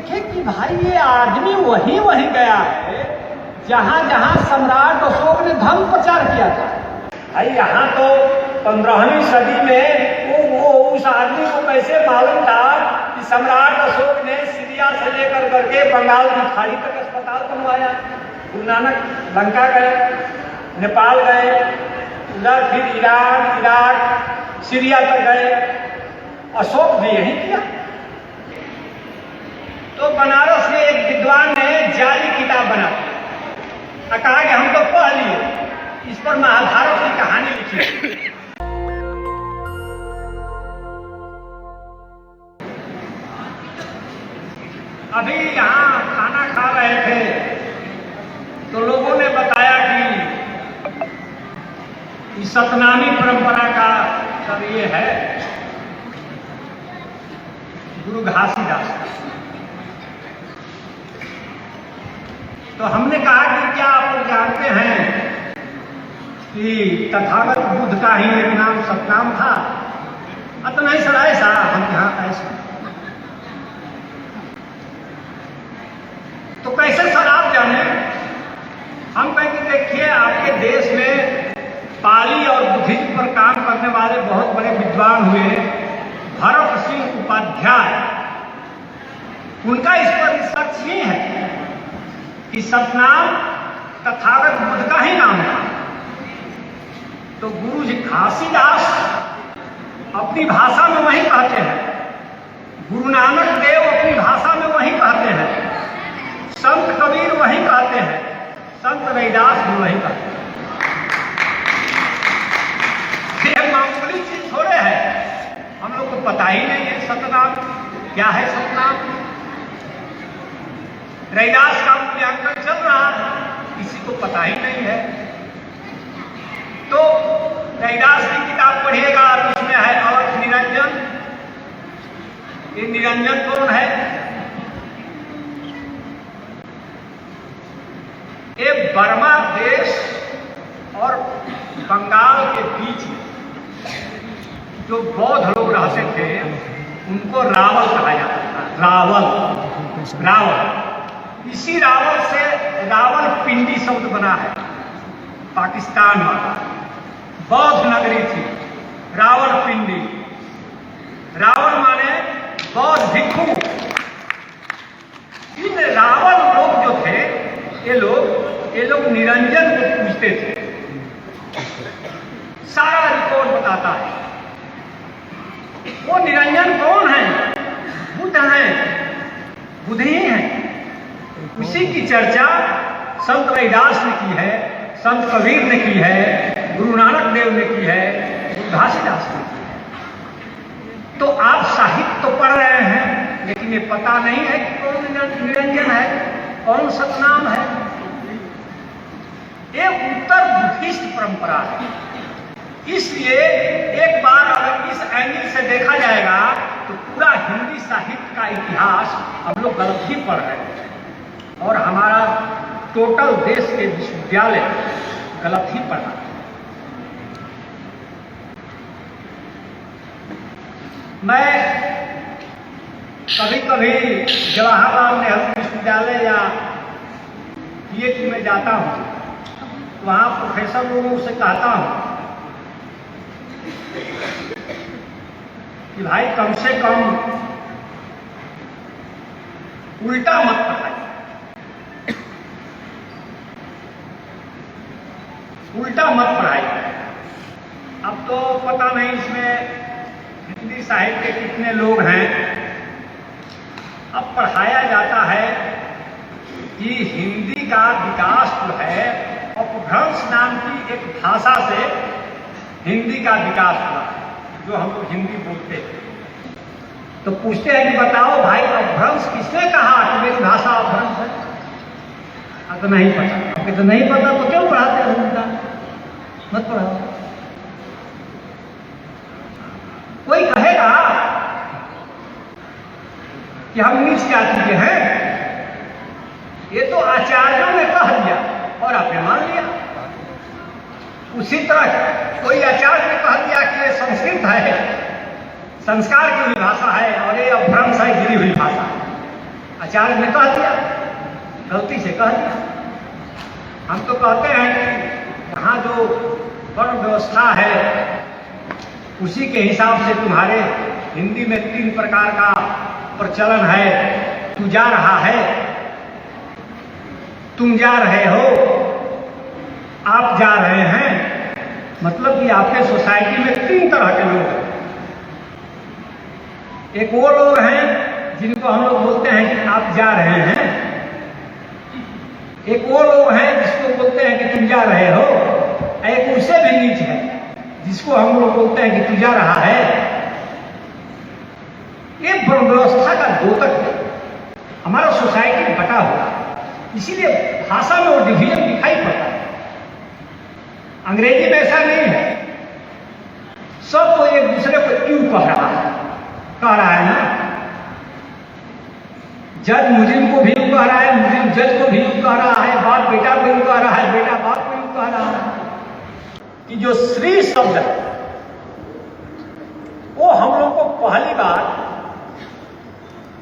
देखे कि भाई ये आदमी वहीं वहीं गया है जहां जहां सम्राट अशोक ने धर्म प्रचार किया था। भाई यहाँ तो 15वीं सदी में वो उस आदमी को कैसे मालूम था कि सम्राट अशोक ने सीरिया से लेकर करके बंगाल की खाड़ी तक अस्पताल बनवाया। गुरु नानक लंका गए, नेपाल गए, उधर फिर ईरान, इराक, सीरिया तक गए, अशोक भी यही किया। तो बनारस में एक विद्वान ने जाली किताब बना और कहा कि हम तो पढ़ लिए, इस पर महाभारत की कहानी लिखी। अभी यहाँ खाना खा रहे थे तो लोगों ने बताया कि सतनामी परंपरा का सब ये है गुरु घासीदास। तो हमने कहा कि क्या आप लोग जानते हैं कि तथागत बुद्ध का ही एक नाम सतनाम था? अतः नहीं सर ऐसा, हम यहाँ ऐसा। तो कैसे सर आप जाने? हम कहेंगे देखिए आपके देश में पाली और बुद्धिज्म पर काम करने वाले बहुत बड़े विद्वान हुए भरत सिंह उपाध्याय, उनका इस पर रिसर्च ही है कि सतनाम तथागत बुद्ध का ही नाम था। तो गुरु जी घासीदास अपनी भाषा में वही कहते हैं, गुरु नानक देव अपनी भाषा में वही कहते हैं, संत कबीर वही कहते हैं, संत रैदास भी वही कहते हैं। यह मामूली चीज थोड़े है, हम लोग को पता ही नहीं है सतनाम क्या है। सतनाम रैदास का मूल्यांकन चल रहा है, किसी को पता ही नहीं है। तो रैदास की किताब पढ़िएगा तो उसमें है अर्थ निरंजन। ये निरंजन कौन है? ये बर्मा देश और बंगाल के बीच जो बौद्ध लोग रहते थे उनको रावल कहा जाता था। रावल इसी रावल से रावल पिंडी शब्द बना है। पाकिस्तान वाला बौद्ध नगरी थी रावल पिंडी। रावल माने बौद्ध भिक्षु। इन रावल लोग जो थे ये लोग निरंजन को पूजते थे। सारा रिकॉर्ड बताता है। वो निरंजन कौन है? बुद्ध हैं, बुद्ध ही हैं। उसी की चर्चा संत रैदास ने की है, संत कबीर ने की है, गुरु नानक देव ने की है, गुरु घासीदास ने की है। तो आप साहित्य तो पढ़ रहे हैं लेकिन ये पता नहीं है कि कौन निरंजन है, कौन सतनाम है। ये उत्तर बुद्धिस्ट परंपरा है। इसलिए एक बार अगर इस एंगल से देखा जाएगा तो पूरा हिंदी साहित्य का इतिहास हम लोग गलत ही पढ़ रहे हैं और हमारा टोटल देश के विश्वविद्यालय गलत ही पढ़ा। मैं कभी कभी जवाहरलाल नेहरू विश्वविद्यालय या पीएचडी में जाता हूँ, वहाँ प्रोफेसर लोगों से कहता हूँ कि भाई कम से कम उल्टा मत पढ़ाइए, उल्टा मत पढ़ाइए। अब तो पता नहीं इसमें हिंदी साहित्य के कितने लोग हैं। अब पढ़ाया जाता है कि हिंदी का विकास जो है अपभ्रंश नाम की एक भाषा से हिंदी का विकास हुआ, जो हम लोग हिंदी बोलते हैं। तो पूछते हैं कि बताओ भाई अपभ्रंश किसने कहा कि मेरी भाषा अपभ्रंश है? तो नहीं पता। आपके तो नहीं पता तो क्यों पढ़ाते हैं? उनका मत पढ़ाओ। कोई कहेगा कि हम नीच जाति के हैं, ये तो आचार्यों ने कह दिया और आपने मान लिया। उसी तरह कोई आचार्य ने कह दिया कि ये संस्कृत है, संस्कार की हुई भाषा है और ये अपभ्रंश है, गिरी हुई भाषा है। आचार्य ने कह दिया, गलती से कह दिया। हम तो कहते हैं कि यहाँ जो वर्ण व्यवस्था है उसी के हिसाब से तुम्हारे हिंदी में 3 प्रकार का प्रचलन है। तू जा रहा है, तुम जा रहे हो, आप जा रहे हैं, मतलब कि आपके सोसाइटी में 3 तरह के लोग हैं। एक वो लोग हैं जिनको हम लोग बोलते हैं कि आप जा रहे हैं, एक वो लोग हैं जिसको बोलते हैं कि तुम जा रहे हो, एक उससे भी नीच है जिसको हम लोग बोलते हैं कि तू जा रहा है। ये व्यवस्था का द्योतक है, हमारा सोसाइटी बटा हुआ, इसीलिए भाषा में वो डिवीजन दिखाई पड़ता है। अंग्रेजी में ऐसा नहीं है, सब कोई एक दूसरे को यू कह रहा है ना। जज मुजरिम को भी यू कह रहा है, मुजरिम जज को भी यू कह रहा है, बाप बेटा को यू कह रहा है, बेटा बाप को यू कह रहा है। कि जो श्री शब्द है वो हम लोग को पहली बार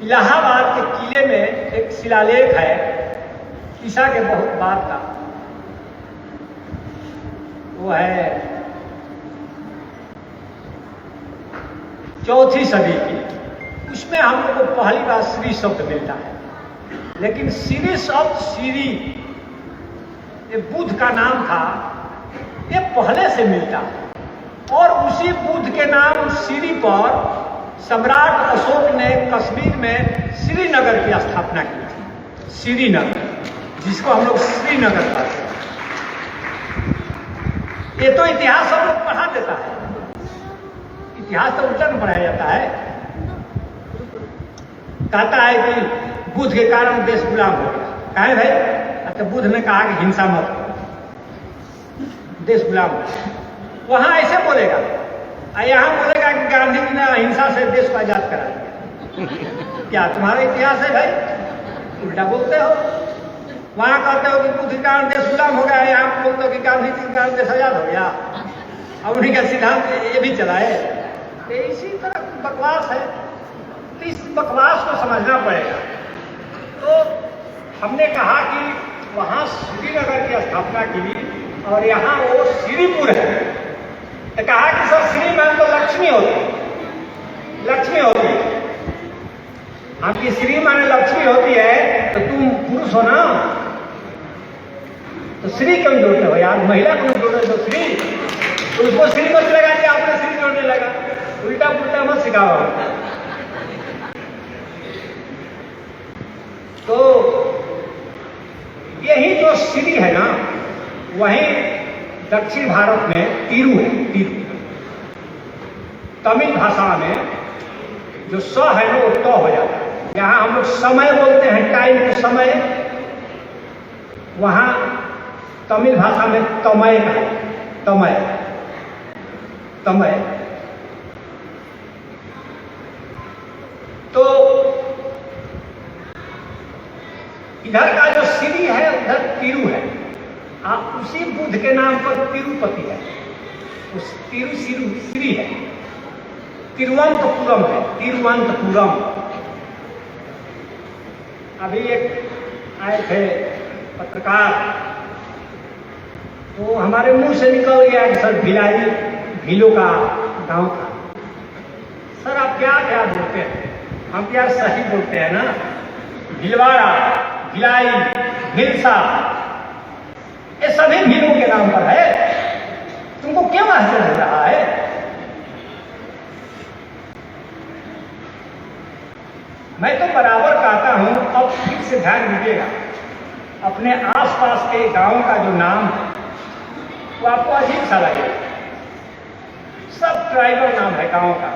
इलाहाबाद के किले में एक शिलालेख है ईसा के बहुत बाद का, वो है 4वीं सदी की। उसमें हम लोग को पहली बार श्री शब्द मिलता है। लेकिन श्री शब्द श्री ये बुद्ध का नाम था, ये पहले से मिलता है। और उसी बुद्ध के नाम श्री पर सम्राट अशोक ने कश्मीर में श्रीनगर की स्थापना की थी। श्रीनगर, जिसको हम लोग श्रीनगर कहते हैं। ये तो इतिहास हम लोग पढ़ा देता है, इतिहास तो उल्टा में पढ़ाया जाता है। कहता है कि बुद्ध के कारण देश गुलाम हो गया। कहे भाई? तो बुद्ध ने कहा कि हिंसा मत करो, देश गुलाम हो गया। वहां ऐसे बोलेगा, यहां बोलेगा कि गांधी जी ने अहिंसा से देश को आजाद करा दिया। क्या तुम्हारा इतिहास है भाई? उल्टा बोलते हो। वहां कहते हो कि बुद्ध के कारण देश गुलाम हो गया, यहाँ बोलते हो कि गांधी जी के कारण देश आजाद हो गया। अब उन्हीं का सिद्धांत ये भी चलाए। तो इसी तरह बकवास है, तो इस बकवास को समझना पड़ेगा। तो हमने कहा कि वहां श्रीनगर की स्थापना की और यहाँ वो श्रीपुर है। तो कहा कि सर श्री मान तो लक्ष्मी होती, लक्ष्मी होती है। आपकी श्री माने लक्ष्मी होती है तो तुम पुरुष हो ना, तो श्री क्यों जोड़ते हो यार? महिला क्यों जोड़ते हो? श्री, तो उसको श्री मत लगा के आपने श्री जोड़ने लगा। उल्टा पुल्टा मत सिखाओ। तो यही जो श्री है ना, वहीं दक्षिण भारत में तिरु है। तिरु तमिल भाषा में जो स है ना वो त हो जाता है। यहाँ हम लोग समय बोलते हैं, टाइम को समय, वहां तमिल भाषा में तमय का, तमय तमय। तो इधर का जो श्री है उधर तिरु है। उसी बुद्ध के नाम पर तिरुपति है, उस तिरु श्री है। तिरुवनंतपुरम है, तिरुवनंतपुरम। अभी एक आए थे पत्रकार, तो हमारे मुंह से निकल गया कि सर भिलाई भीलों का गांव था। सर आप क्या क्या बोलते हैं? हम क्या सही बोलते हैं ना? भिलवाड़ा, भिलाई, भिलसा, ये सभी भीलों के नाम पर है। तुमको क्यों आश्चर्य हो रहा है? मैं तो बराबर कहता हूं, अब फिर से ध्यान दीजिएगा, अपने आसपास के गांव का जो नाम है वो आपको अजीब सा लगेगा। सब ट्राइबल नाम है गांव का।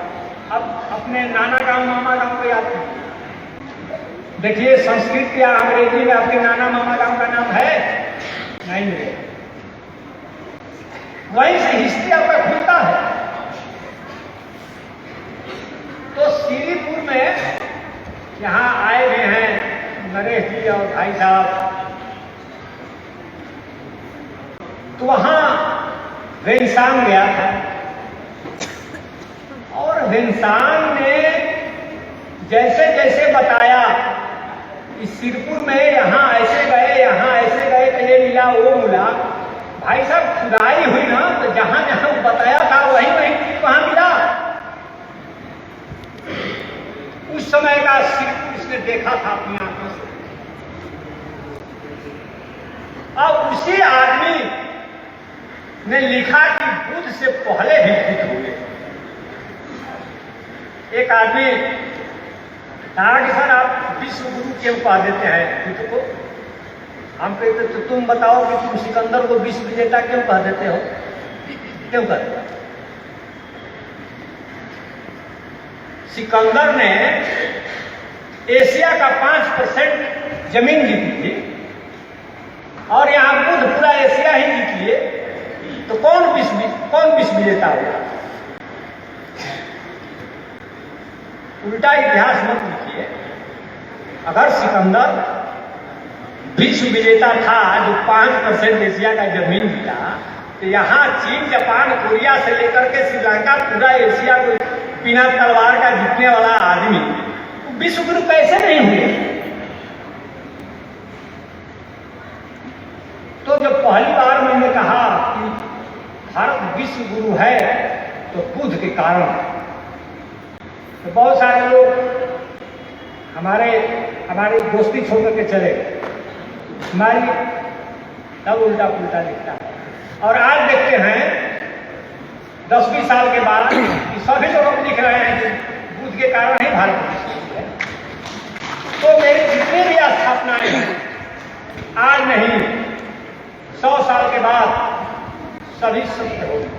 अब अपने नाना गांव मामा गांव को याद कीजिए। देखिए संस्कृत या अंग्रेजी में आपके नाना मामा गांव का नाम है नहीं मिलेगा। वहीं से हिस्ट्री आपका खुलता है। तो श्रीपुर में यहाँ आए हुए हैं नरेश जी और भाई साहब, तो वहां वेंसांग गया था और वेंसांग ने जैसे जैसे बताया सिरपुर में यहाँ ऐसे गए तो ये मिला वो मिला। भाई साहब खुदाई हुई ना तो जहां जहां बताया था वहीं वहां मिला। उस समय का सिरपुर इसने देखा था अपनी आंखों से। अब उसी आदमी ने लिखा कि बुद्ध से पहले भी बुद्ध हुए। एक आदमी कहा कि सर आप विश्व गुरु क्यों कह देते हैं बुद्ध को? हम कहते तो तुम बताओ कि तुम सिकंदर को विश्व विजेता क्यों कह देते हो? क्यों कहते हो? सिकंदर ने एशिया का 5% जमीन जीती थी और यहाँ बुद्ध पूरा एशिया ही जीत लिए, तो कौन विश्व विजेता होगा? उल्टा इतिहास मत लिखिए। अगर सिकंदर विश्व विजेता था जो 5% एशिया का जमीन जीता, तो यहाँ चीन, जापान, कोरिया से लेकर के श्रीलंका पूरा एशिया को बिना तलवार का जीतने वाला आदमी विश्व गुरु कैसे नहीं हुए? तो जब पहली बार मैंने कहा कि भारत विश्व गुरु है तो बुद्ध के कारण, तो बहुत सारे लोग हमारी दोस्ती छोड़ करके चले गए। हमारी तब उल्टा पुल्टा लिखता है। और आज देखते हैं 10-20 साल के बाद कि सभी लोग लिख रहे हैं कि बुद्ध के कारण ही भारत विश्व गुरु है। तो मेरी जितनी भी स्थापनाएं हैं आज नहीं 100 साल के बाद सभी सत्य होगी,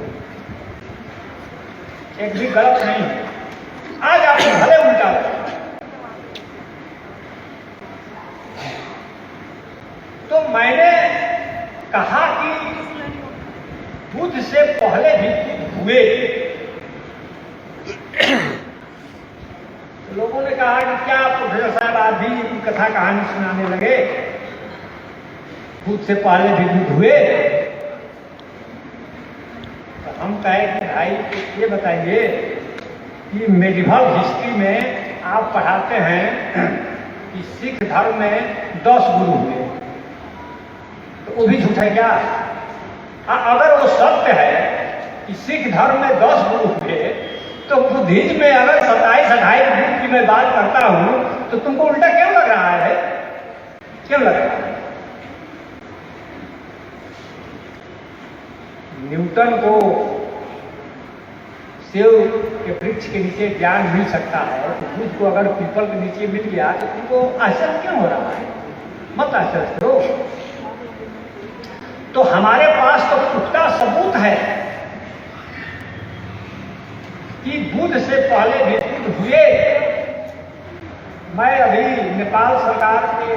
एक भी गलत नहीं है। आज आपको भले उल्टा लगे। तो मैंने कहा कि बुद्ध से पहले भी बुद्ध हुए। तो लोगों ने कहा कि क्या प्रोफेसर साहब आप भी कथा कहानी सुनाने लगे, बुद्ध से पहले भी बुद्ध हुए? तो हम कहे कि भाई ये बताइए कि मेडिवल हिस्ट्री में आप पढ़ाते हैं कि सिख धर्म में 10 गुरु हुए, तो वो भी झूठ है क्या? अगर वो सत्य है कि सिख धर्म में 10 गुरु हुए, तो बुद्धिज्म में अगर 27-28 गुरु की मैं बात करता हूं तो तुमको उल्टा क्यों लग रहा है? क्यों लग रहा है? न्यूटन को सेव के वृक्ष के नीचे ज्ञान मिल सकता है, तो बुद्ध को अगर पीपल के नीचे मिल गया तो तुमको आश्चर्य क्यों हो रहा है? मत आश्चर्य करो। तो हमारे पास तो पुख्ता सबूत है कि बुद्ध से पहले भी बुद्ध हुए। मैं अभी नेपाल सरकार के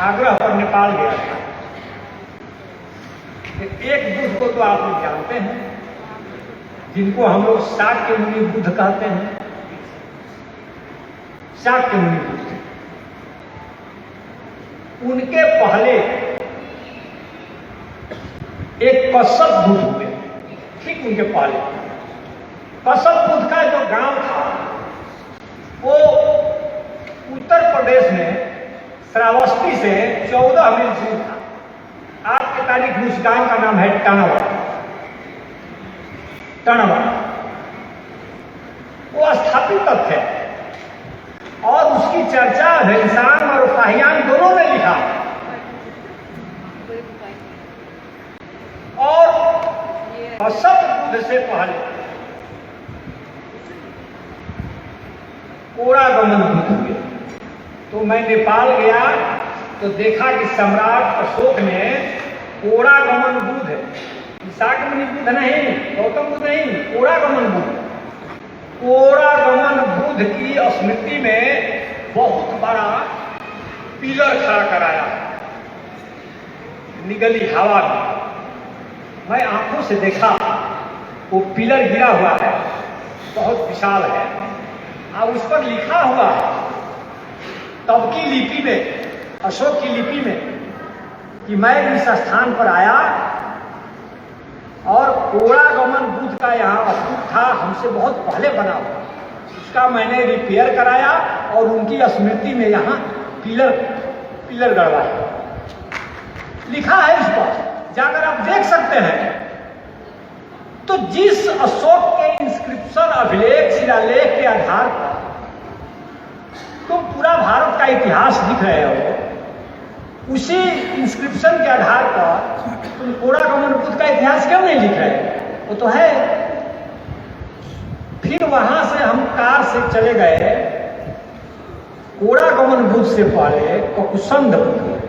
आग्रह पर नेपाल गया था। एक बुद्ध को तो आप लोग जानते हैं, जिनको हम लोग शाक्य मुनि बुद्ध कहते हैं। शाक्य मुनि बुद्ध, उनके पहले एक कश्यप बुद्ध हुए, ठीक उनके पहले। कश्यप बुद्ध का जो गांव था वो उत्तर प्रदेश में श्रावस्ती से 14 मील दूर था। आज की तारीख में उस गांव का नाम है टनावाड़ा। वो स्थापित तक है और उसकी चर्चा घनश्याम और साहियान दोनों ने लिखा। और कश्यप बुद्ध से पहले कोरागमन बुद्ध हुए। तो मैं नेपाल गया तो देखा कि सम्राट अशोक ने कोरागमन बुद्ध, शाक्यमुनि बुद्ध नहीं, गौतम बुद्ध नहीं, कोरागमन बुद्ध, कोरागमन बुद्ध की स्मृति में बहुत बड़ा पिलर खड़ा कराया निगली हवा में। मैं आंखों से देखा वो पिलर गिरा हुआ है, बहुत विशाल है, और उस पर लिखा हुआ तब की लिपि में, अशोक की लिपि में, कि मैं इस स्थान पर आया और कोरागमन बुद्ध का यहाँ स्तूप था, हमसे बहुत पहले बना हुआ। उसका मैंने रिपेयर कराया और उनकी स्मृति में यहाँ पिलर गड़वाया। लिखा है इस पर, जाकर आप देख सकते हैं। तो जिस अशोक के इंस्क्रिप्शन अभिलेख शिलालेख के आधार पर तुम पूरा भारत का इतिहास लिख रहे हो, उसी इंस्क्रिप्शन के आधार पर तुम कोड़ागमन बुद्ध का इतिहास क्यों नहीं लिख रहे? वो तो है। फिर वहां से हम कार से चले गए कोड़ागमन बुद्ध से पहले ककुसंद बुद्ध।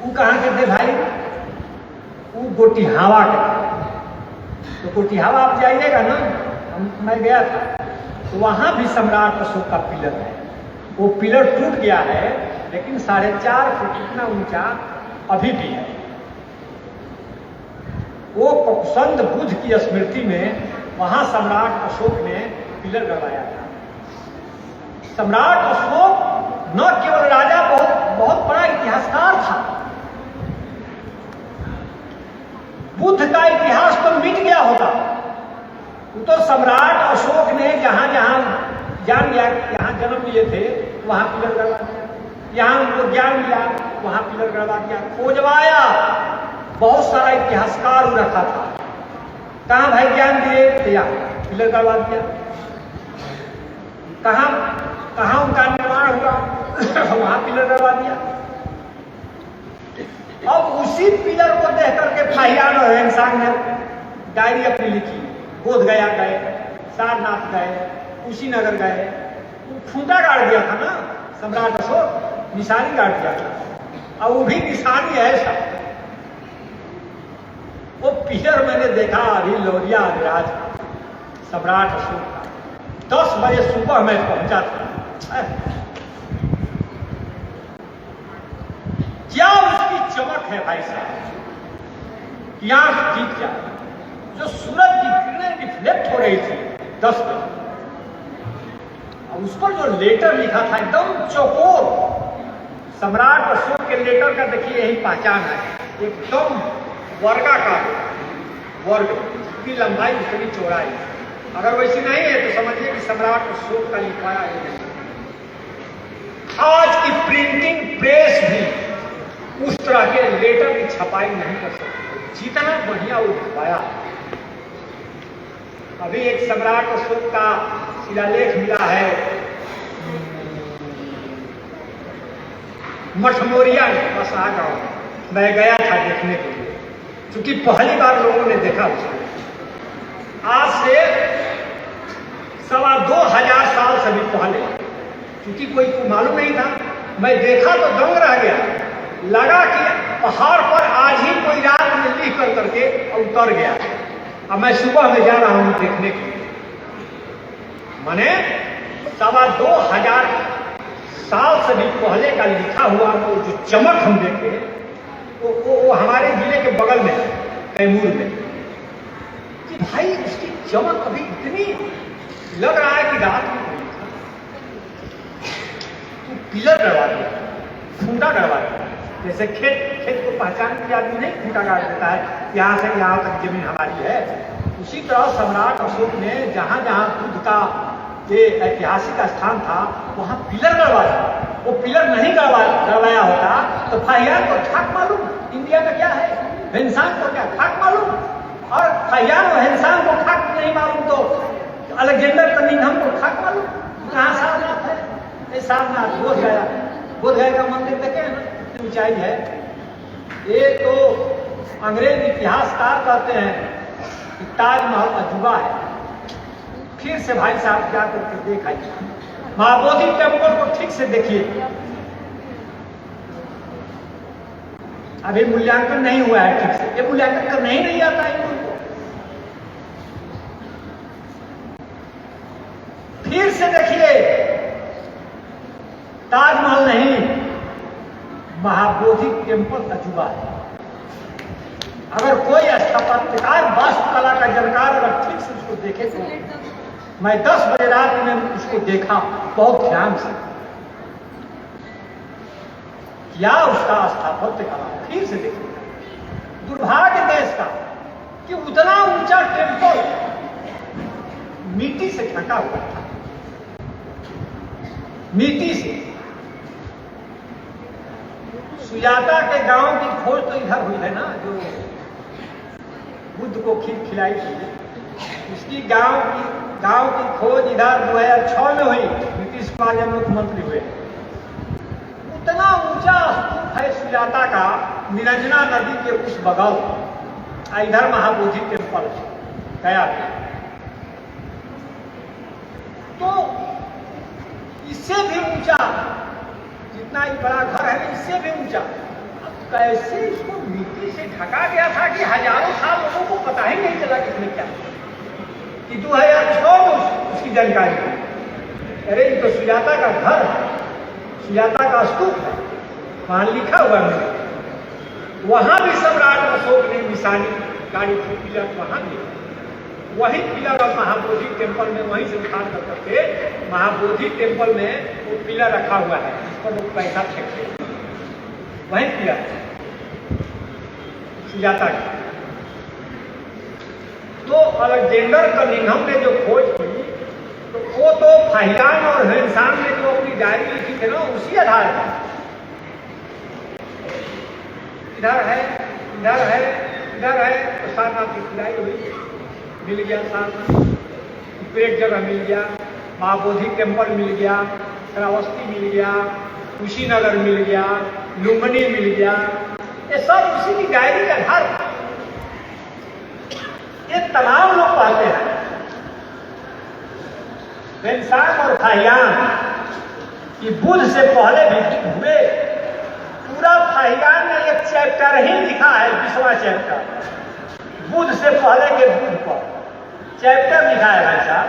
वो कहाँ के थे भाई? वो गोटिहावा के थे। तो गोटिहावा आप जाइएगा ना, मैं गया था, तो वहां भी सम्राट अशोक का पिलर है। वो पिलर टूट गया है, लेकिन 4.5 फुट इतना ऊंचा अभी भी है। वो ककुसंद बुद्ध की स्मृति में वहां सम्राट अशोक ने पिलर गड़वाया था। सम्राट अशोक न केवल राजा, बहुत बड़ा इतिहासकार था। बुद्ध का इतिहास तो मिट गया होता, तो सम्राट अशोक ने जहां जहां जान लिया यहां जन्म लिए थे, वहां पिलर गड़वा दिया। यहां उनको ज्ञान मिला, वहां पिलर गड़वा दिया, खोजवाया। बहुत सारा इतिहासकार रखा था, कहां भाई ज्ञान दिए, तो यहाँ पिलर गड़वा दिया। कहां उनका निर्माण हुआ, वहां पिलर गड़वा दिया। अब उसी पिलर को देख करके फाहियान और इंसान ने डायरी अपनी लिखी। बोधगया गए, सारनाथ गए, कुशीनगर गए, खूंटा गाड़ दिया था ना सम्राट अशोक, निशानी गाड़ दिया था। अब वो भी निशानी है सब। वो पिलर मैंने देखा अभी लोरिया अधिराज सम्राट अशोक का। 10 बजे सुबह मैं पहुंचा था। क्या उसकी चमक है भाई साहब, कि आंख जीत जाए। जो सूरज की किरणें रिफ्लेक्ट हो रही थी 10 बजे, और उस पर जो लेटर लिखा था एकदम चौकोर। सम्राट अशोक के लेटर का देखिए यही पहचान है, एकदम वर्गाकार वर्ग की लंबाई उतनी चौड़ाई। अगर वैसी नहीं है तो समझिए कि सम्राट अशोक का लिखवाया है। आज की प्रिंटिंग प्रेस भी उस तरह के लेटर की छपाई नहीं कर सकती, जितना बढ़िया वो लिखवाया। अभी एक सम्राट अशोक का शिलालेख मिला है मठमोरिया में, बस आ गाँव। मैं गया था देखने के लिए, क्योंकि पहली बार लोगों ने देखा उसको। आज से 2,2500 साल से भी पहले, क्योंकि कोई को मालूम नहीं था। मैं देखा तो दंग रह गया, लगा कि पहाड़ पर आज ही कोई रात में लिख कर करके उतर गया। अब मैं सुबह में जा रहा हूं देखने के लिए। माने 2,2500 साल से भी पहले का लिखा हुआ वो जो चमक हम देखे, वो हमारे जिले के बगल में कैमूर में, कि भाई उसकी चमक अभी इतनी लग रहा है कि रात में कोई था। तो पिलर गड़वा दिया, खूंटा गड़वा दिया। जैसे खेत को पहचान के आदमी नहीं खूंटा गाड़ देता है, यहाँ से यहाँ तक जमीन हमारी है। उसी तरह सम्राट अशोक ने जहां जहां बुद्ध का ये ऐतिहासिक स्थान था, वहां पिलर गड़वाया। वो पिलर नहीं गड़वाया होता तो फाहियान को ठाक मालूम इंडिया में क्या है, हिंसान को क्या ठाक मालूम, और फाहियान और हिंसान को ठाक नहीं मालूम तो अलेक्जेंडर कनिंघम को ठाक मालूम। कहाँ सारनाथ है? ये सारनाथ बोधगया का मंदिर देखे ना, ऊंचाई है। ये तो अंग्रेज इतिहासकार कहते हैं कि ताजमहल अजूबा है। फिर से भाई साहब जाकर के देखिए, महाबोधि टेम्पल को ठीक से देखिए। अभी मूल्यांकन नहीं हुआ है ठीक से, ये मूल्यांकन करना ही नहीं आता है इनको। फिर से देखिए, ताजमहल नहीं, महाबोधि टेम्पल अजूबा है। अगर कोई स्थापत्यकार वास्तुकला का जानकार अगर ठीक से उसको देखे तो, मैं 10 बजे रात में उसको देखा बहुत ध्यान से, क्या उसका स्थापत्य कला फिर से देखिए। दुर्भाग्य देश का कि उतना ऊंचा टेम्पल मिट्टी से ढका हुआ था। मिट्टी से। सुजाता के गांव की खोज तो इधर हुई है ना, जो बुद्ध को खीर खिलाई थी, उसकी गांव की खोज इधर 2006 में हुई, नीतीश कुमार जब मुख्यमंत्री हुए। उतना ऊंचा स्तूप है सुजाता का, निरंजना नदी के उस बगल, इधर महाबोधि टेम्पल गया। तो इससे भी ऊंचा, जितना ही बड़ा घर है इससे भी ऊंचा, कैसे इसको मिट्टी से ढका गया था कि हजारों साल लोगों को पता ही नहीं चला कि इसमें क्या, कि 2006 में उसकी जानकारी है। अरे ये तो सुजाता का घर, सुजाता का स्तूप है, वहां लिखा हुआ है। वहां भी सम्राट अशोक ने निशानी गाड़ी थी, पिलर वहां भी, वही पिलर और महाबोधि टेम्पल में वहीं से उठा करके महाबोधि टेम्पल में वो पिलर रखा हुआ है, जिस पर लोग पैसा फेंकते हैं, वही पिलर सुजाता का। तो अलेक्जेंडर कनिंघम ने जो खोज की, तो वो तो फाहियान और हेनसान ने जो अपनी डायरी लिखी थी ना, उसी आधार पर इधर है, इधर है, इधर है, तो सारनाथ की खुदाई हुई, मिल गया सारनाथ, एक जगह मिल गया, महाबोधि टेम्पल मिल गया, श्रावस्ती मिल गया, कुशीनगर मिल गया, लुम्बिनी मिल गया, ये सब उसी की डायरी के आधार पर। ये तमाम लोग पाते हैं, इंसान और फाहियान कि बुद्ध से पहले भी हुए। पूरा फाहियान ने एक चैप्टर ही लिखा है, 20वां चैप्टर, बुद्ध से पहले के बुद्ध पर चैप्टर लिखा है भाई साहब।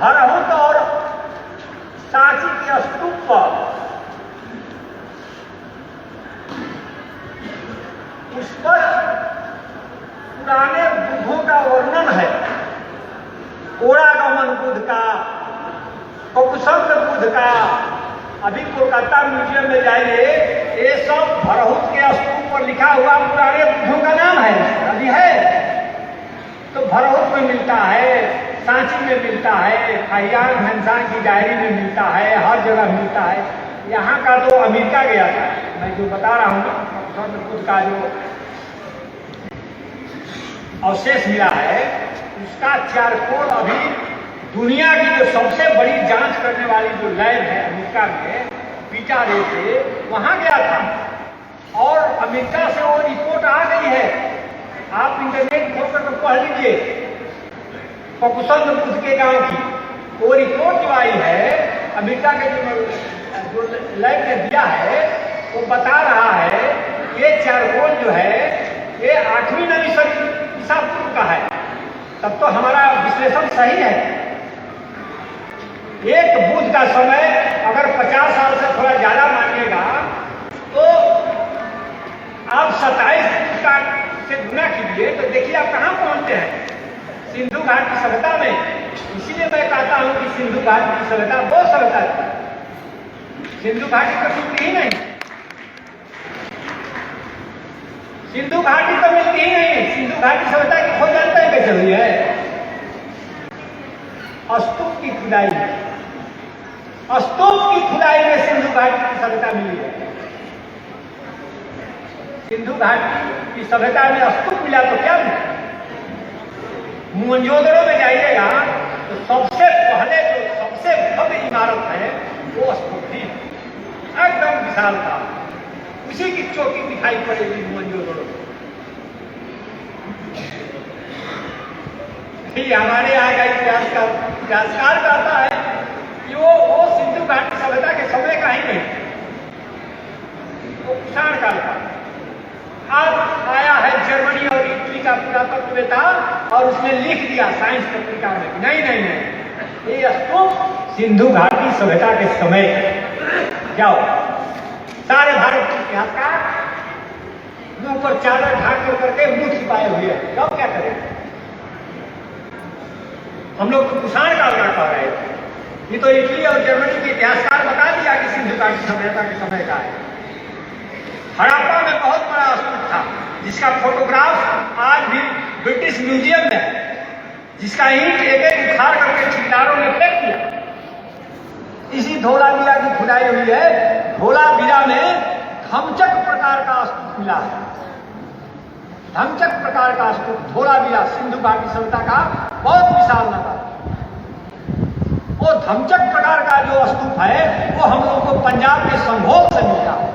हरहुत और सांची के स्तूप पर उस पर पुराने बुद्धों का वर्णन है, ओरागमन बुद्ध का, ककुसंग बुद्ध का। अभी कोलकाता म्यूजियम में जाइए, ये सब भरहुत के स्तूप पर लिखा हुआ पुराने बुद्धों का नाम है, अभी है। तो भरहुत में मिलता है, सांची में मिलता है, फाहियान हेनसान की डायरी में मिलता है, हर जगह मिलता है। यहाँ का तो अमेरिका गया था, मैं जो बता रहा हूँ ककुसंग बुद्ध का जो अवशेष मिला है, उसका चारकोल अभी दुनिया की जो सबसे बड़ी जांच करने वाली जो लैब है अमेरिका में, पीटारे से, वहां गया था और अमेरिका से वो रिपोर्ट आ गई है। आप इंटरनेट खोल कर पढ़ लीजिए, ककुसंग बुद्ध के गांव की वो रिपोर्ट जो आई है, अमेरिका के जो लैब ने दिया है, वो बता रहा है ये चारकोल जो है ये 8वीं नवी सदी ईसा पूर्व का है। तब तो हमारा विश्लेषण सही है। एक बुद्ध का समय अगर 50 साल से थोड़ा ज्यादा मानिएगा, तो आप 27 का से गुना कीजिए, तो देखिए आप कहां पहुंचते हैं, सिंधु घाट की सभ्यता में। इसीलिए मैं कहता हूं कि सिंधु घाट की सभ्यता वो सभ्यता थी, सिंधु घाटी तो मिलती ही नहीं, सिंधु घाटी तो मिलती ही नहीं। सिंधु घाटी सभ्यता की खोज जानते हैं कैसे हुई है? स्तूप की खुदाई, स्तूप की खुदाई में सिंधु घाटी की सभ्यता मिली है। सिंधु घाटी की सभ्यता में स्तूप मिला तो क्या मिला? मोहनजोदड़ो में जाइएगा तो सबसे पहले जो सबसे भव्य इमारत है वो स्तूप थी, एकदम विशाल था, उसी की चोटी दिखाई पड़ेगी मोहनजोदड़ो। हमारे यहाँ का इतिहासकार कहता है कि वो सिंधु घाटी सभ्यता के समय का ही नहीं, वो कुषाण काल का। अब आया है जर्मनी और इटली का पुरातत्ववेत्ता और उसने लिख दिया साइंस पत्रिका में, नहीं नहीं नहीं, ये स्तूप सिंधु घाटी सभ्यता के समय। जाओ सारे भारत के इतिहासकार मुंह पर चादर ढाक करके मुंह छिपाए हुए हैं, जाओ क्या करें। हम लोग तो कुषाण काल का कह रहे थे, ये तो इटली और जर्मनी के इतिहासकार बता दिया कि सिंधु घाटी सभ्यता के समय का है। हड़प्पा में बहुत बड़ा स्तूप था जिसका फोटोग्राफ आज भी ब्रिटिश म्यूजियम में है, जिसका ईंट एक एक उखाड़ करके ठेकेदारों ने फेंक दिया। इसी धोलावीरा की खुदाई हुई है। धोलावीरा में धमचक प्रकार का स्तूप मिला है। धमचक प्रकार का स्तूप धोलावीरा सिंधु घाटी सभ्यता का बहुत विशाल नगर। वो धमचक प्रकार का जो स्तूप है वो हम लोग को पंजाब के संभोग से मिला है।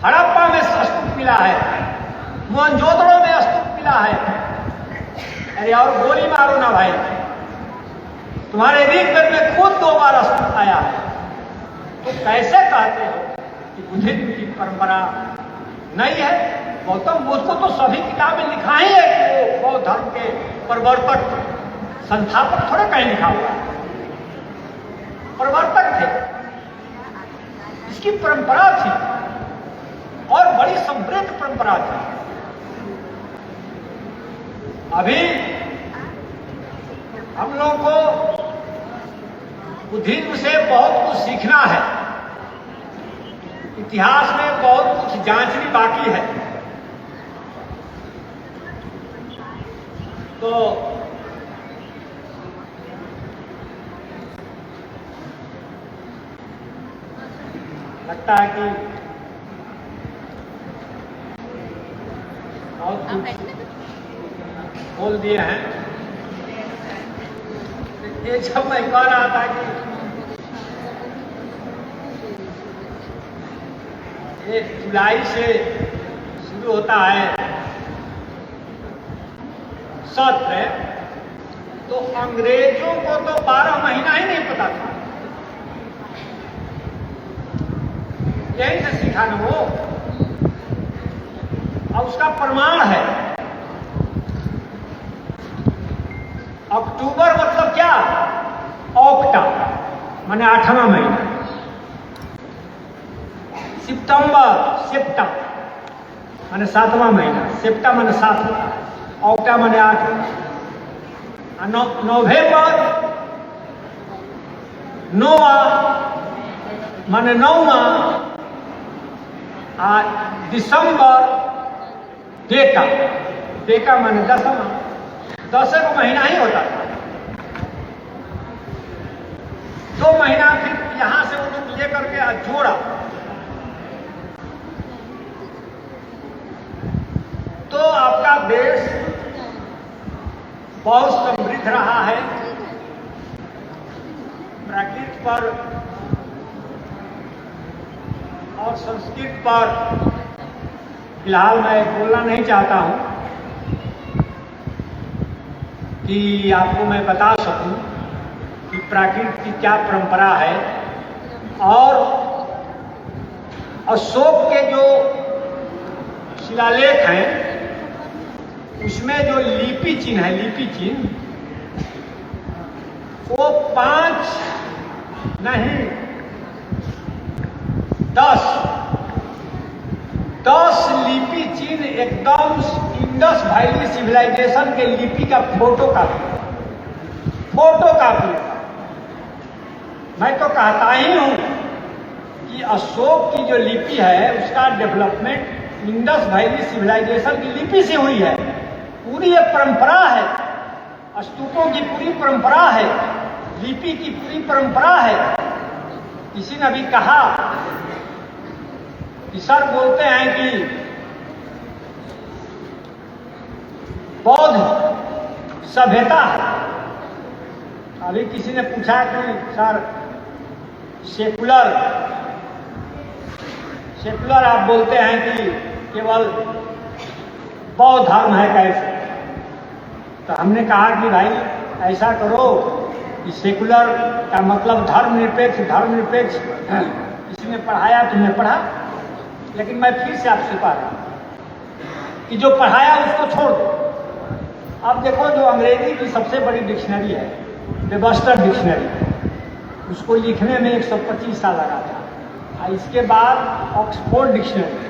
हड़प्पा में स्तूप मिला है, मोहनजोदड़ो में स्तूप मिला है। अरे और गोली मारो ना भाई, तुम्हारे ऋग्वेद में खुद 2 बार स्तूप आया है। तो कैसे कहते हो कि बुद्धिज्म की परंपरा नहीं है? गौतम बुद्ध को तो सभी किताबें लिखा ही है कि वो बौद्ध धर्म के प्रवर्तक संस्थापक थोड़े कहीं लिखा हुआ है, प्रवर्तक थे। इसकी परंपरा थी और बड़ी समृद्ध परंपरा थी। अभी हम लोग को बुद्धिज्म से बहुत कुछ सीखना है। इतिहास में बहुत कुछ जांचनी बाकी है। तो लगता है कि बहुत कुछ बोल दिए हैं। ये जब मैं कह रहा था कि 1 जुलाई से शुरू होता है सत्र, तो अंग्रेजों को तो 12 महीना ही नहीं पता था। यही से सीखा ना वो। अब उसका प्रमाण है। अक्टूबर मतलब क्या? ऑक्टा माने 8वां महीना। सितंबर सेप्टा माने 7वां महीना। सेप्टा माने 7वां, ऑक्टा माने 8वां। नवंबर नोवा माने 9वां। दिसंबर डेका, डेका माने 10वां। 10 को महीना ही होता था। 2 महीना फिर यहां से वो लोग लेकर के जोड़ा। तो आपका देश बहुत समृद्ध रहा है। प्रकृति पर और संस्कृत पर फिलहाल मैं बोलना नहीं चाहता हूं कि आपको मैं बता सकूं कि प्राकृत की क्या परंपरा है। और अशोक के जो शिलालेख हैं उसमें जो लिपि चिन्ह है, लिपि चिन्ह वो 5 नहीं 10 लिपि चिन्ह एकदम इंडस वैली सिविलाइजेशन के लिपि का फोटो कापी। मैं तो कहता ही हूं कि अशोक की जो लिपि है उसका डेवलपमेंट इंडस वैली सिविलाइजेशन की लिपि से हुई है। पूरी एक परंपरा है, स्तूपों की पूरी परंपरा है, लिपि की पूरी परंपरा है। किसी ने भी कहा कि सर बोलते हैं कि बौद्ध सभ्यता है। अभी किसी ने पूछा कि सर सेकुलर आप बोलते हैं कि केवल बौद्ध धर्म है कैसे? तो हमने कहा कि भाई ऐसा करो कि सेकुलर का मतलब धर्मनिरपेक्ष किसी ने पढ़ाया, तुमने पढ़ा, लेकिन मैं फिर से आपसे कह रहा हूं कि जो पढ़ाया उसको छोड़ दो। अब देखो जो अंग्रेजी की सबसे बड़ी डिक्शनरी है, वेबस्टर डिक्शनरी, उसको लिखने में 125 साल लगा था। और इसके बाद ऑक्सफोर्ड डिक्शनरी,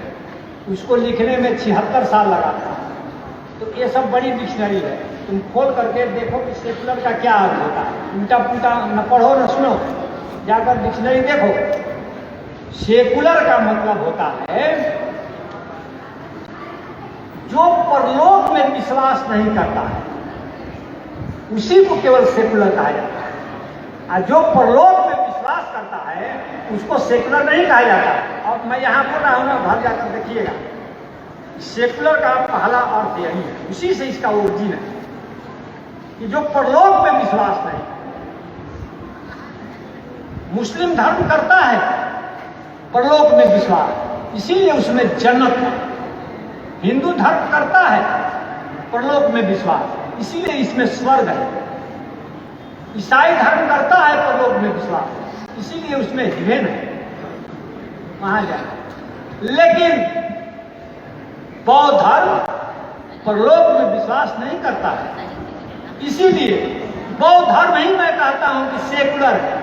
उसको लिखने में 76 साल लगा था। तो ये सब बड़ी डिक्शनरी है। तुम खोल करके देखो कि सेकुलर का क्या अर्थ होता है। उल्टा पुल्टा न पढ़ो न सुनो, जाकर डिक्शनरी देखो। सेकुलर का मतलब होता है जो परलोक में विश्वास नहीं करता है, उसी को केवल सेकुलर कहा जाता है। और जो परलोक में विश्वास करता है उसको सेकुलर नहीं कहा जाता। और मैं यहाँ बोल रहा हूँ ना, घर जाकर देखिएगा, सेकुलर का पहला अर्थ यही है, उसी से इसका ओरिजिन है कि जो परलोक में विश्वास नहीं। मुस्लिम धर्म करता है परलोक में विश्वास, इसीलिए उसमें जन्नत है। हिंदू धर्म करता है परलोक में विश्वास, इसीलिए इसमें स्वर्ग है। ईसाई धर्म करता है परलोक में विश्वास, इसीलिए उसमें हेवन है, वहां जाए। लेकिन बौद्ध धर्म परलोक में विश्वास नहीं करता है, इसीलिए बौद्ध धर्म ही मैं कहता हूं कि सेकुलर है।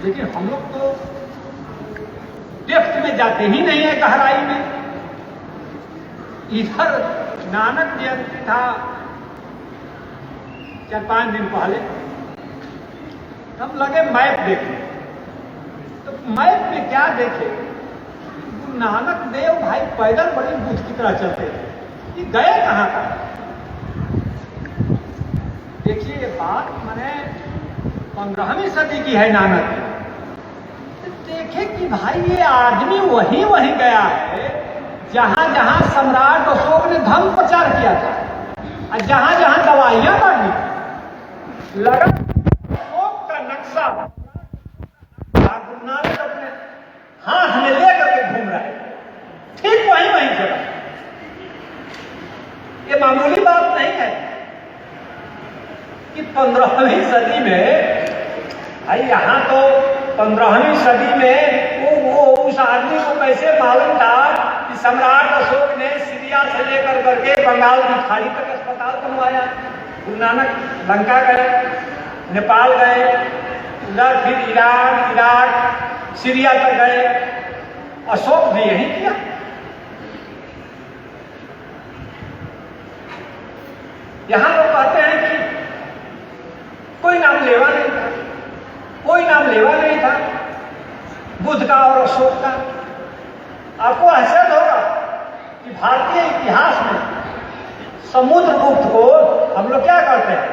लेकिन हम लोग तो डेप्थ में जाते ही नहीं है, गहराई में। इधर नानक जयंती था 4-5 दिन पहले, हम लगे मैप देखे, तो मैप में क्या देखे, नानक देव भाई पैदल बड़ी बुद्ध की तरह चलते थे, कि गए कहां का। देखिए ये बात मैंने 15वीं सदी की है नानक की। देखे कि भाई ये आदमी वहीं गया है जहां जहां सम्राट अशोक ने धर्म प्रचार किया था, और जहां जहां दवाइयां बांटी लगा अशोक का नक्शा गुरु नानक अपने हाथ में लेकर के घूम रहा है, ठीक वहीं जगह। ये मामूली बात नहीं है कि 15वीं सदी में, भाई यहां तो 15वीं सदी में वो उस आदमी को कैसे मालूम था कि सम्राट अशोक ने सीरिया से लेकर करके बंगाल की खाड़ी तक अस्पताल बनवाया। गुरु नानक लंका गए, नेपाल गए, उधर फिर ईरान, इराक, सीरिया तक गए, अशोक भी यही किया। यहां लोग कहते हैं कि कोई नाम लेवा नहीं था, कोई नाम लेवा नहीं था बुद्ध का और अशोक का। आपको हैसियत होगा कि भारतीय इतिहास में समुद्रगुप्त को हम लोग क्या कहते हैं,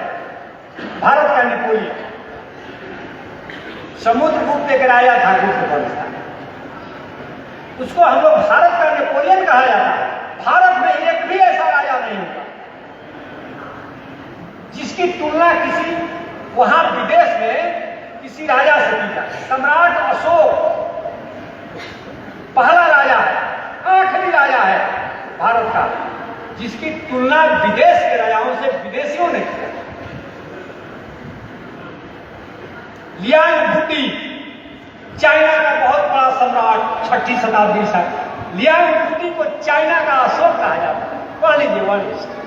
भारत का नेपोलियन। समुद्रगुप्त एक राजा था गुप्त वंश का, उसको हम लोग भारत का नेपोलियन कहा जाता है। भारत में एक भी ऐसा राजा नहीं होगा जिसकी तुलना किसी वहां विदेश में किसी राजा से की जाए। सम्राट अशोक पहला राजा है, आखिरी राजा है भारत का, जिसकी तुलना विदेश के राजाओं से विदेशियों ने किया। लियांग बुटी चाइना का बहुत बड़ा सम्राट 6ठी शताब्दी से, लियांग बुटी को चाइना का अशोक कहा जाता है। पढ़ लीजिए वर्ल्ड।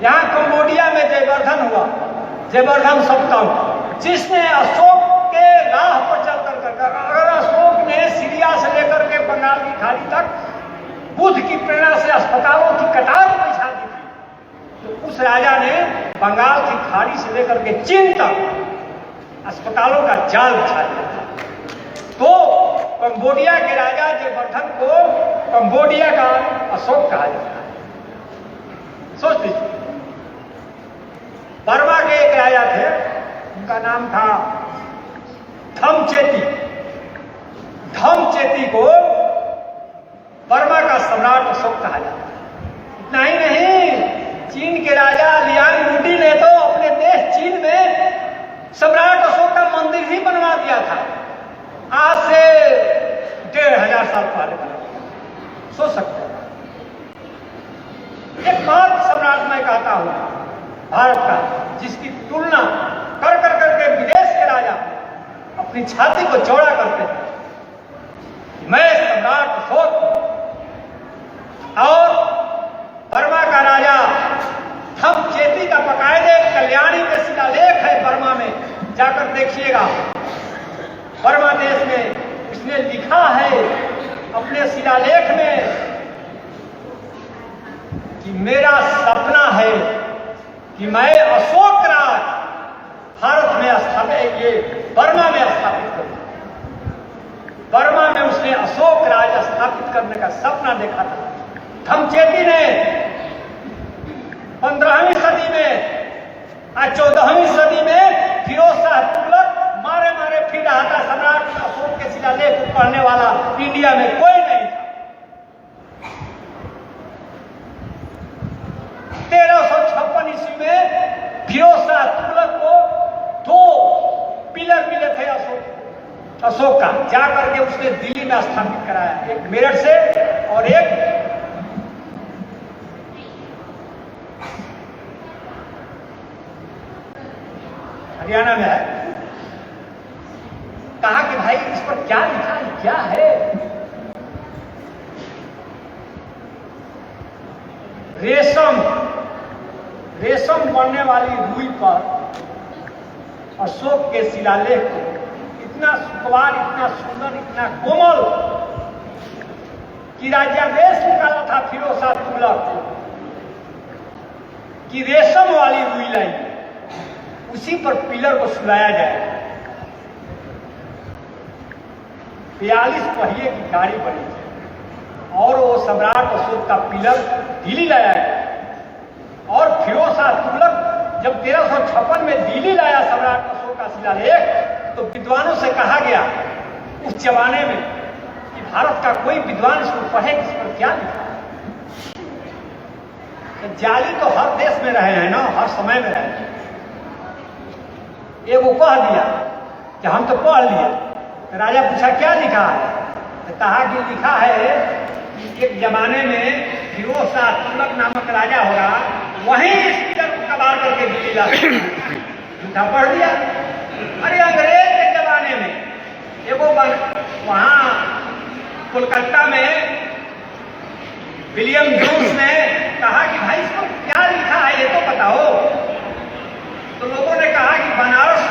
यहां कंबोडिया में जयवर्धन हुआ, जयवर्धन सप्तम, जिसने अशोक के राह पर चलकर अगर अशोक ने सीरिया से लेकर के बंगाल की खाड़ी तक बुद्ध की प्रेरणा से अस्पतालों की कतार बिछा दी थी, तो उस राजा ने बंगाल की खाड़ी से लेकर के चीन तक अस्पतालों का जाल बिछा दिया था। तो कंबोडिया के राजा जयवर्धन को कंबोडिया का अशोक कहा जाता है। सोच लीजिए। बर्मा के एक राजा थे, उनका नाम था धम्मचेती। धम्मचेती को बर्मा का सम्राट अशोक कहा जाता है। इतना ही नहीं, चीन के राजा लियांग बुटी ने तो अपने देश चीन में सम्राट अशोक का मंदिर ही बनवा दिया था, आज से 1500 साल पहले बना दिया। सोच सकते हैं। एक बात सम्राट मैं कहता हूं भारत का, जिसकी तुलना कर करके विदेश के राजा अपनी छाती को चौड़ा करते हैं। मैं सम्राट अशोक और बर्मा का राजा धम्मचेती का बकायदे कल्याणी में शिलालेख है। बर्मा में जाकर देखिएगा, बर्मा देश में उसने लिखा है अपने शिलालेख में कि मेरा सपना है कि मैं अशोक राज भारत में स्थापित, ये बर्मा में स्थापित करूं। बर्मा में उसने अशोक राज स्थापित करने का सपना देखा था। धमचेती ने 15वीं सदी में और 14वीं सदी में फिरोज शाह तुगलक मारे मारे फिर रहा था। सम्राट अशोक के शिलालेख को पढ़ने वाला इंडिया में कोई नहीं था। 1356 ईस्वी में फिरोज शाह तुगलक को 2 पिलर मिले थे अशोक का, जाकर के उसने दिल्ली में स्थापित कराया, एक मेरठ से और एक हरियाणा में है। कहा कि भाई इस पर क्या लिखा है, क्या है? रेशम बनने वाली रुई पर अशोक के शिलालेख को इतना सुखवार, इतना सुंदर, इतना कोमल कि राज्यादेश निकाला था फिरोज शाह तुगलक कि रेशम वाली रुई लाई, उसी पर पिलर को सुलाया जाए। 42 पहिए की गाड़ी बनी थी और वो सम्राट अशोक का पिलर दिल्ली लाया गया। और फिरोज शाह तुगलक जब 1356 में दिल्ली लाया सम्राट अशोक का शिलालेख, तो विद्वानों से कहा गया उस जमाने में कि भारत का कोई विद्वान इसको पढ़े, इस पर क्या लिखा है। तो जाली तो हर देश में रहे हैं ना, हर समय में रहे हैं। एक वो कह दिया कि हम तो पढ़ लिए। तो राजा पूछा क्या लिखा है? तो कहा कि लिखा है कि एक जमाने में फिरोज शाह तुगलक नामक राजा होगा, वहीं इस पिलर को कबाड़ करके दिल्ली ला झूठा पढ़ दिया। अरे अंग्रेज के जमाने में एगो वहां कोलकाता में विलियम जोन्स ने कहा कि भाई इसको क्या लिखा है ये तो बताओ। तो लोगों ने कहा कि बनारस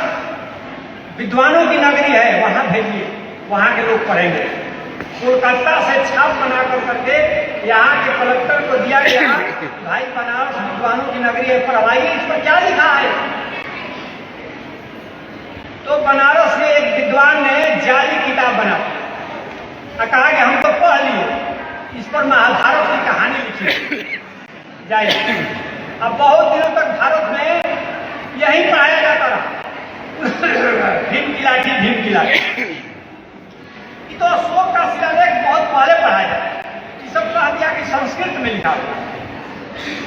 विद्वानों की नगरी है, वहां भेजिए, वहां के लोग पढ़ेंगे। कोलकाता से छाप बना करके यहाँ के कलेक्टर को दिया गया, भाई बनारस विद्वानों की नगरी है, पढ़वाइए, इस पर क्या लिखा है। तो बनारस में एक विद्वान ने जाली किताब बना और कहा कि हम तो पढ़ लिए, इस पर महाभारत की कहानी लिखी जाए। अब बहुत दिनों तक भारत में यही पढ़ाया जाता रहा, भीम की लाठी, भीम की लाठी। ये तो अशोक का शिलालेख बहुत पहले पढ़ाया जाता, ये सब कहा दिया कि संस्कृत में लिखा हुआ,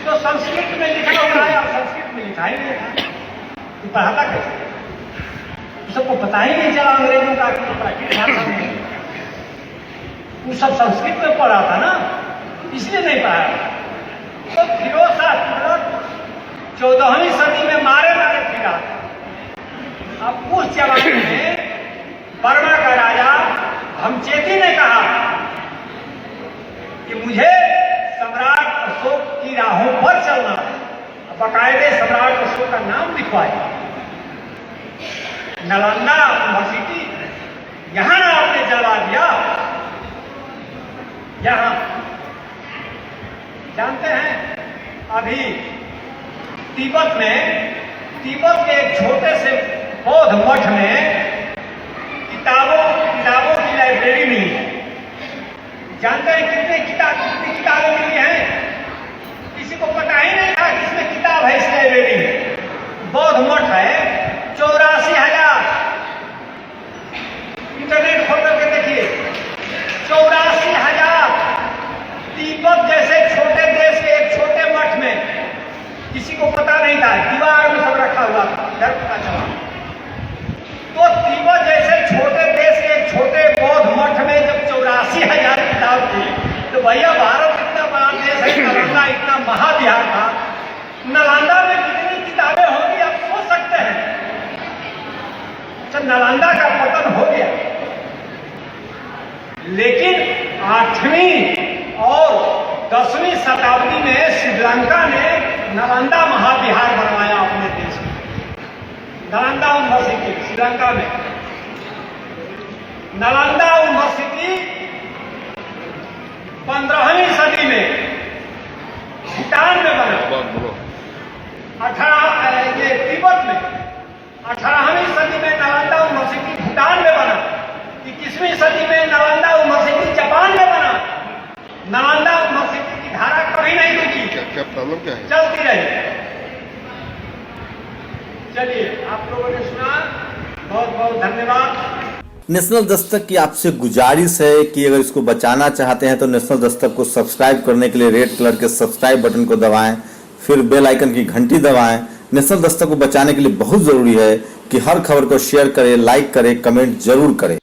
तो संस्कृत में लिखा हुआ है और संस्कृत में लिखा ही नहीं था, ये पढ़ाता कैसे? सबको पता ही नहीं चला अंग्रेजों का कि प्राकृत भाषा में, वो सब संस्कृत में पढ़ा था ना, इसलिए नहीं पढ़ाया। तो फिरोज शाह तुगलक 14वीं सदी में मारे मारे फिरा। अब उस जमाने में बर्मा का राजा धमचेती ने कहा कि मुझे सम्राट अशोक की राहों पर चलना है, बाकायदे सम्राट अशोक का नाम लिखवाए। नालंदा यूनिवर्सिटी यहां ना आपने जलवा दिया। यहां जानते हैं अभी तिब्बत के एक छोटे से बौद्ध मठ में किताबों की लाइब्रेरी मिली है। जानते हैं कितनी किताबें मिली हैं? किसी को पता ही नहीं था कि इसमें किताब है इस लाइब्रेरी में। बौद्ध मठ है, 84,000। इंटरनेट खोल करके देखिए, 84,000। तिब्बत जैसे छोटे देश के एक छोटे मठ में किसी को पता नहीं था, दीवार में सब रखा हुआ था, इधर पता चला। तो तिब्बत जैसे छोटे देश के एक छोटे बौद्ध मठ में जब 84,000 किताब थी, तो भैया भारत इतना बड़ा देश है, नालंदा इतना महाबिहार था, नालंदा में कितनी किताबें होंगी आप सोच सकते हैं। अच्छा, नालंदा का पतन हो गया, लेकिन 8वीं और 10वीं शताब्दी में श्रीलंका ने नालंदा महाबिहार बनवाया अपने देश में। नालंदा यूनिवर्सिटी श्रीलंका में, नालंदा यूनिवर्सिटी 15वीं सदी में भूटान में बना। तिब्बत में 18वीं सदी में नालंदा यूनिवर्सिटी भूटान में बना। 21वीं सदी में नालंदा यूनिवर्सिटी जापान में बना। नालंदा यूनिवर्सिटी की क्या प्रॉब्लम क्या है? चलती रही। चलिए, आप लोगों ने सुना, बहुत बहुत धन्यवाद। नेशनल दस्तक की आपसे गुजारिश है कि अगर इसको बचाना चाहते हैं तो नेशनल दस्तक को सब्सक्राइब करने के लिए रेड कलर के सब्सक्राइब बटन को दबाएं, फिर बेल आइकन की घंटी दबाएं। नेशनल दस्तक को बचाने के लिए बहुत ज़रूरी है कि हर खबर को शेयर करें, लाइक करें, कमेंट जरूर करें।